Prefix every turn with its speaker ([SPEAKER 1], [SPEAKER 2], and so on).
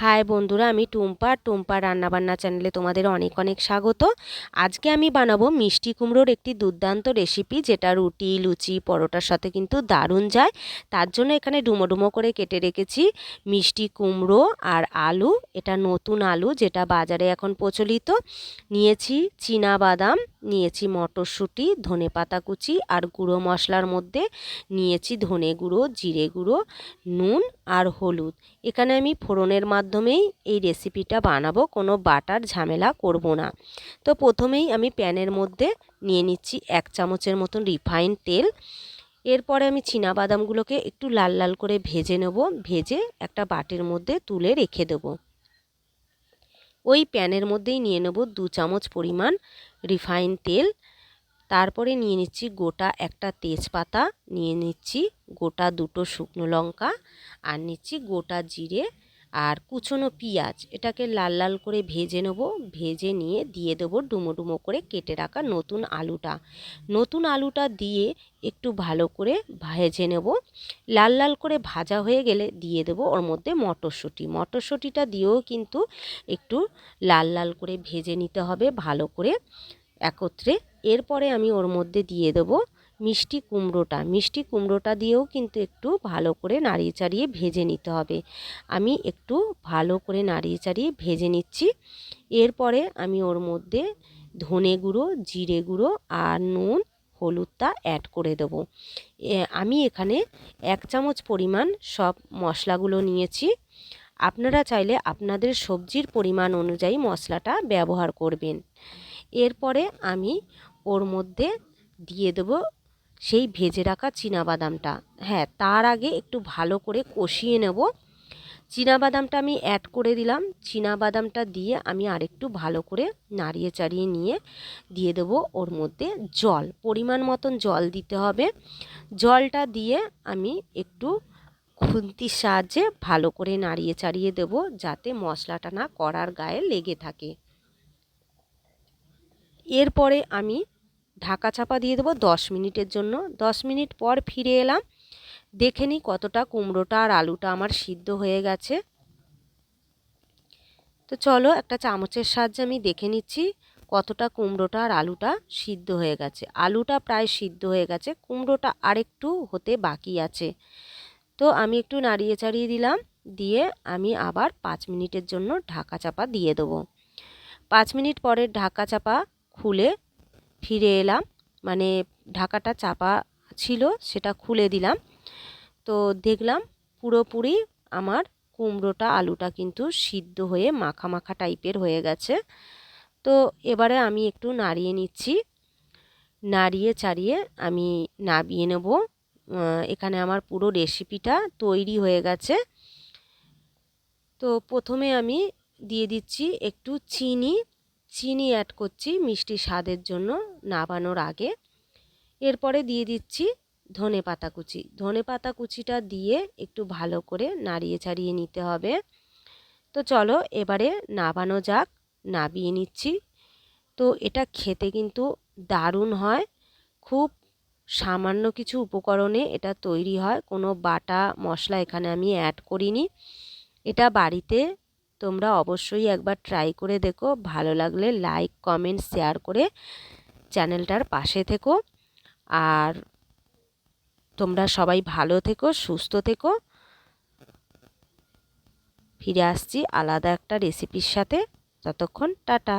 [SPEAKER 1] High বন্ধুরা, আমি টুম্পা রান্নাবান্না চ্যানেলে তোমাদের অনেক অনেক স্বাগত। আজকে আমি বানাবো মিষ্টি কুমড়োর একটি দুর্দান্ত রেসিপি, যেটা রুটি, লুচি, পরোটার সাথে কিন্তু দারুণ যায়। তার জন্য এখানে ডুমো ডুমো করে কেটে রেখেছি মিষ্টি কুমড়ো আর আলু। এটা নতুন আলু, যেটা বাজারে এখন প্রচলিত। নিয়েছি চীনা বাদাম, নিয়েছি মটরশুঁটি, ধনেপাতা কুচি আর গুঁড়ো মশলার মধ্যে নিয়েছি ধনে গুঁড়ো, জিরে গুঁড়ো, নুন আর হলুদ। এখানে আমি ফোড়নের মাধ্যমেই এই রেসিপিটা বানাবো, কোনো বাটার ঝামেলা করব না। তো প্রথমেই আমি প্যানের মধ্যে নিয়ে নিচ্ছি 1 চামচের মতন রিফাইন্ড তেল। এরপরে আমি বাদামগুলোকে একটু লাল লাল করে ভেজে নেব। ভেজে একটা বাটির মধ্যে তুলে রেখে দেব। ওই প্যানের মধ্যেই নিয়ে নেব 2 চামচ পরিমাণ রিফাইন্ড তেল। তারপরে নিয়ে নিচ্ছি গোটা একটা তেজপাতা, নিয়ে নিচ্ছি গোটা 2টো শুকনো লঙ্কা, আর নিচ্ছি গোটা জিরে আর কুচনো পেঁয়াজ। এটাকে লাল লাল করে ভেজে নেব। ভেজে নিয়ে দিয়ে দেবো ডুমো ডুমো করে কেটে রাখা নতুন আলুটা দিয়ে একটু ভালো করে ভেজে নেব। লাল লাল করে ভাজা হয়ে গেলে দিয়ে দেবো ওর মধ্যে মটরশুঁটিটা দিয়েও কিন্তু একটু লাল লাল করে ভেজে নিতে হবে ভালো করে একত্রে। এরপরে আমি ওর মধ্যে দিয়ে দেবো মিষ্টি কুমড়োটা দিয়েও কিন্তু একটু ভালো করে নাড়িয়ে চাড়িয়ে ভেজে নিতে হবে। আমি একটু ভালো করে নাড়িয়ে চাড়িয়ে ভেজে নিচ্ছি। এরপরে আমি ওর মধ্যে ধনে গুঁড়ো, জিরে গুঁড়ো আর নুন, হলুদটা অ্যাড করে দেবো। আমি এখানে 1 চামচ পরিমাণ সব মশলাগুলো নিয়েছি। আপনারা চাইলে আপনাদের সবজির পরিমাণ অনুযায়ী মশলাটা ব্যবহার করবেন। এরপরে আমি ওর মধ্যে দিয়ে দেবো সেই ভেজে রাখা বাদামটা। হ্যাঁ, তার আগে একটু ভালো করে কষিয়ে নেব। বাদামটা আমি অ্যাড করে দিলাম। বাদামটা দিয়ে আমি আরেকটু ভালো করে নাড়িয়ে চাড়িয়ে নিয়ে দিয়ে দেবো ওর মধ্যে জল, পরিমাণ মতন জল দিতে হবে। জলটা দিয়ে আমি একটু খুন্তির সাহায্যে ভালো করে নাড়িয়ে চাড়িয়ে দেবো, যাতে মশলাটা না কড়ার গায়ে লেগে থাকে। এরপরে আমি ঢাকা চাপা দিয়ে দেবো 10 মিনিটের জন্য। 10 মিনিট পর ফিরে এলাম। দেখে নিই কতটা কুমড়োটা আর আলুটা আমার সিদ্ধ হয়ে গেছে। তো চলো একটা চামচের সাহায্যে আমি দেখে নিচ্ছি কতটা কুমড়োটা আর আলুটা সিদ্ধ হয়ে গেছে। আলুটা প্রায় সিদ্ধ হয়ে গেছে, কুমড়োটা আরেকটু হতে বাকি আছে। তো আমি একটু নাড়িয়ে চাড়িয়ে দিলাম, দিয়ে আমি আবার 5 মিনিটের জন্য ঢাকা চাপা দিয়ে দেবো। 5 মিনিট পরে ঢাকা চাপা খুলে ফিরে এলাম, মানে ঢাকাটা চাপা ছিল সেটা খুলে দিলাম। তো দেখলাম পুরোপুরি আমার কুমড়োটা আলুটা কিন্তু সিদ্ধ হয়ে মাখা মাখা টাইপের হয়ে গেছে। তো এবারে আমি একটু নাড়িয়ে নিচ্ছি। নাড়িয়ে চাড়িয়ে আমি নামিয়ে নেব। এখানে আমার পুরো রেসিপিটা তৈরি হয়ে গেছে। তো প্রথমে আমি দিয়ে দিচ্ছি একটু চিনি অ্যাড করছি মিষ্টি স্বাদের জন্য নামানোর আগে। এরপরে দিয়ে দিচ্ছি ধনেপাতা কুচিটা দিয়ে একটু ভালো করে নাড়িয়ে চাড়িয়ে নিতে হবে। তো চলো এবারে নামানো যাক। নামিয়ে নিচ্ছি। তো এটা খেতে কিন্তু দারুণ হয়। খুব সামান্য কিছু উপকরণে এটা তৈরি হয়, কোনো বাটা মশলা এখানে আমি অ্যাড করিনি। এটা বাড়িতে তোমরা অবশ্যই একবার ট্রাই করে দেখো। ভালো লাগলে লাইক, কমেন্ট, শেয়ার করে চ্যানেলটার পাশে থেকো। আর তোমরা সবাই ভালো থেকো, সুস্থ থেকো। ফিরে আসছি আলাদা একটা রেসিপির সাথে। ততক্ষণ টাটা।